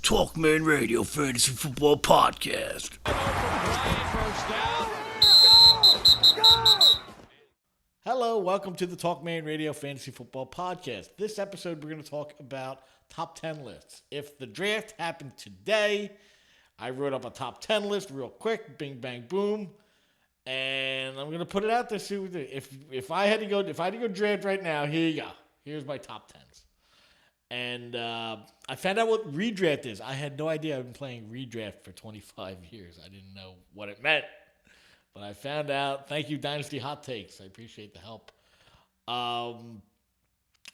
TalkManRadio Fantasy Football Podcast. Hello, welcome to the TalkManRadio Fantasy Football Podcast. This episode, we're going to talk about top 10 lists. If the draft happened today, I wrote up a top 10 list real quick, bing, bang, boom, and I'm going to put it out there. See what if I had to go draft right now, here you go. Here's my top 10s. And I found out what redraft is. I had no idea. I've been playing redraft for 25 years. I didn't know what it meant. But I found out. Thank you, Dynasty Hot Takes. I appreciate the help.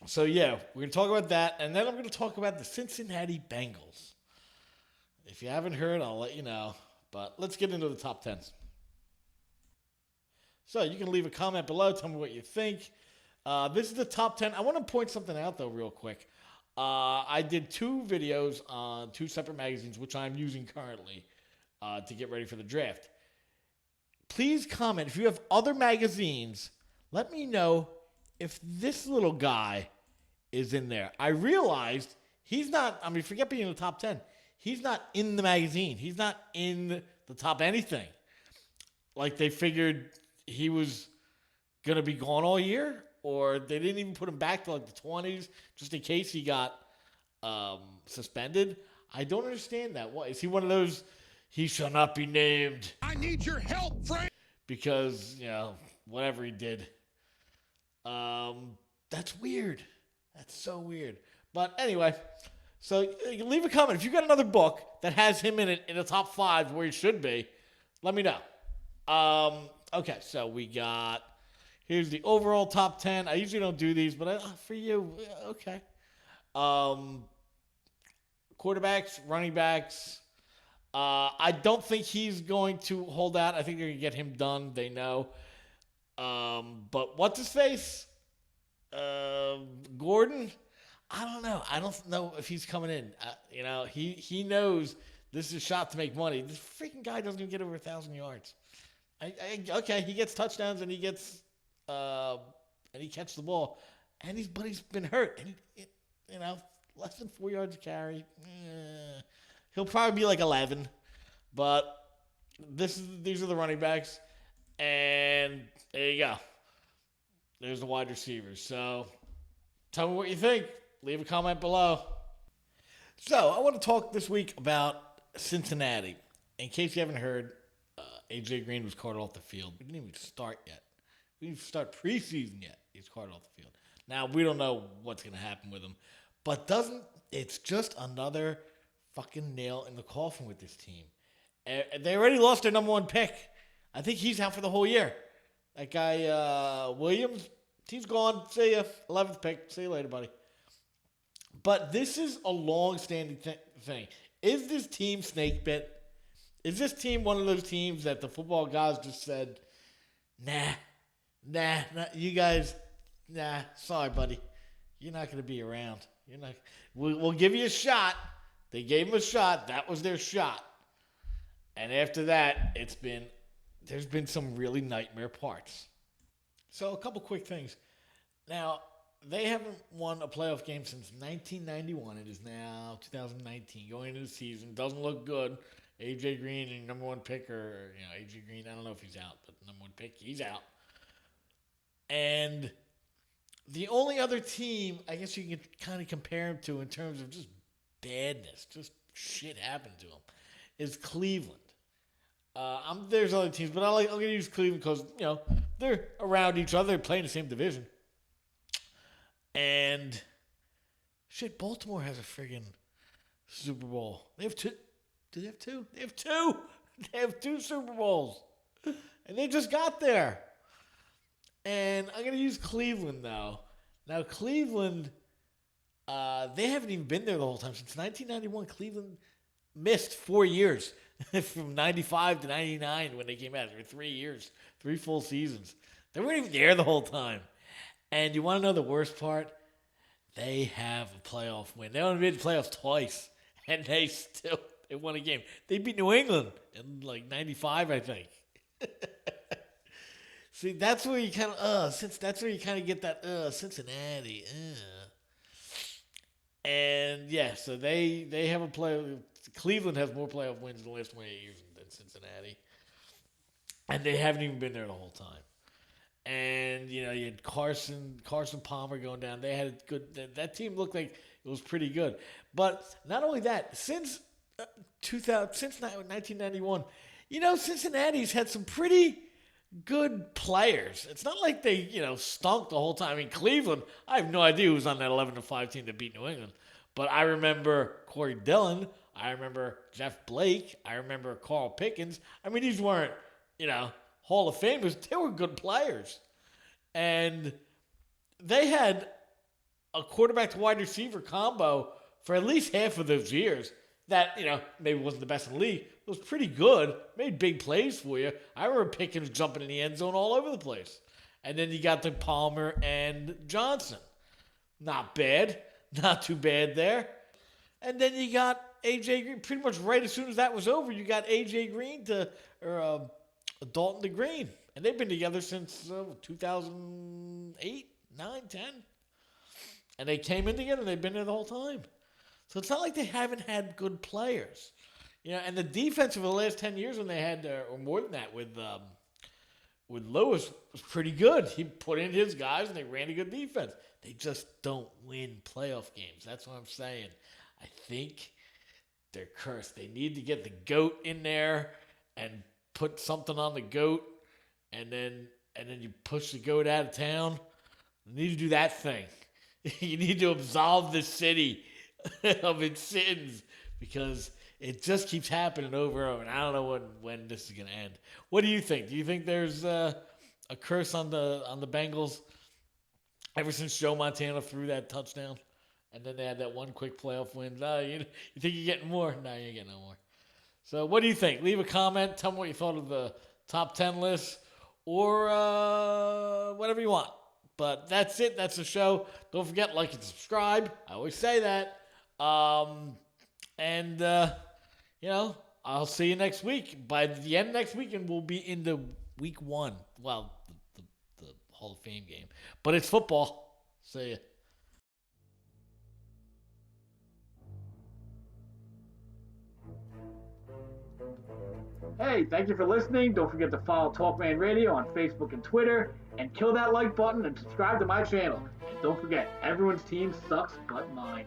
So, yeah, we're going to talk about that. And then I'm going to talk about the Cincinnati Bengals. If you haven't heard, I'll let you know. But let's get into the top 10s. So you can leave a comment below. Tell me what you think. This is the top 10. I want to point something out, though, real quick. I did 2 videos on 2 separate magazines, which I'm using currently to get ready for the draft. Please comment. If you have other magazines, let me know if this little guy is in there. I realized he's not, forget being in the top 10. He's not in the magazine. He's not in the top anything. Like they figured he was going to be gone all year. Or they didn't even put him back to like the 20s just in case he got suspended. I don't understand that. What is he one of those? He shall not be named. I need your help, Frank. Because whatever he did. That's weird. That's so weird. But anyway, so you can leave a comment if you got another book that has him in it in the top 5 where he should be. Let me know. Okay, so we got. Here's the overall top 10. I usually don't do these, but for you, okay. Quarterbacks, running backs. I don't think he's going to hold out. I think they're going to get him done. They know. But what's his face? Gordon? I don't know. I don't know if he's coming in. He knows this is a shot to make money. This freaking guy doesn't even get over 1,000 yards. Okay, he gets touchdowns and he gets... and he catches the ball, but he's been hurt, and less than 4 yards a carry. He'll probably be like 11, but these are the running backs, and there you go. There's the wide receivers. So, tell me what you think. Leave a comment below. So, I want to talk this week about Cincinnati. In case you haven't heard, AJ Green was carted off the field. We didn't even start yet. We didn't start preseason yet. He's carted off the field. Now, we don't know what's going to happen with him. But it's just another fucking nail in the coffin with this team. They already lost their number 1 pick. I think he's out for the whole year. That guy, Williams, he's gone. See ya. 11th pick. See you later, buddy. But this is a long-standing thing. Is this team snake bit? Is this team one of those teams that the football guys just said, Nah, you guys, sorry, buddy. You're not going to be around. We'll give you a shot. They gave him a shot. That was their shot. And after that, there's been some really nightmare parts. So a couple quick things. Now, they haven't won a playoff game since 1991. It is now 2019. Going into the season, doesn't look good. AJ Green, and number 1 pick, AJ Green, I don't know if he's out, but number 1 pick, he's out. And the only other team, I guess you can kind of compare him to in terms of just badness, just shit happened to him, is Cleveland. There's other teams, but I'm going to use Cleveland because, they're around each other. They're playing the same division. And, Baltimore has a friggin' Super Bowl. They have 2. Do they have 2? They have 2. They have 2 Super Bowls. And they just got there. And I'm going to use Cleveland now. Now, Cleveland, they haven't even been there the whole time. Since 1991, Cleveland missed 4 years. From 95 to 99 when they came out. There were 3 years, 3 full seasons. They weren't even there the whole time. And you want to know the worst part? They have a playoff win. They only made the playoffs twice. And they won a game. They beat New England in like 95, I think. See, that's where you kind of, that's where you kind of get that, Cincinnati, And yeah, so they have a play. Cleveland has more playoff wins in the last 28 years than Cincinnati, and they haven't even been there the whole time. And you had Carson Palmer going down. They had a good. That team looked like it was pretty good. But not only that, since 1991, Cincinnati's had some pretty good players. It's not like they, stunk the whole time. I mean, Cleveland, I have no idea who was on that 11-5 team that beat New England. But I remember Corey Dillon. I remember Jeff Blake. I remember Carl Pickens. I mean, these weren't, Hall of Famers. They were good players. And they had a quarterback to wide receiver combo for at least half of those years that, maybe wasn't the best in the league. It was pretty good. Made big plays for you. I remember Pickens jumping in the end zone all over the place. And then you got the Palmer and Johnson. Not bad. Not too bad there. And then you got A.J. Green. Pretty much right as soon as that was over, you got A.J. Green Dalton to Green. And they've been together since 2008, 9, 10. And they came in together. They've been there the whole time. So it's not like they haven't had good players. And the defense of the last 10 years when they had, or more than that, with Lewis was pretty good. He put in his guys and they ran a good defense. They just don't win playoff games. That's what I'm saying. I think they're cursed. They need to get the GOAT in there and put something on the GOAT, and then you push the GOAT out of town. You need to do that thing. You need to absolve the city of its sins because it just keeps happening over and over, and I don't know when this is going to end. What do you think? Do you think there's a curse on the Bengals ever since Joe Montana threw that touchdown? And then they had that one quick playoff win. You think you're getting more? No, you ain't getting no more. So what do you think? Leave a comment. Tell me what you thought of the top 10 list or whatever you want. But that's it. That's the show. Don't forget, like and subscribe. I always say that. I'll see you next week. By the end of next weekend, we'll be into week 1. Well, the Hall of Fame game. But it's football. See ya. Hey, thank you for listening. Don't forget to follow TalkMan Radio on Facebook and Twitter, and kill that like button and subscribe to my channel. And don't forget, everyone's team sucks but mine.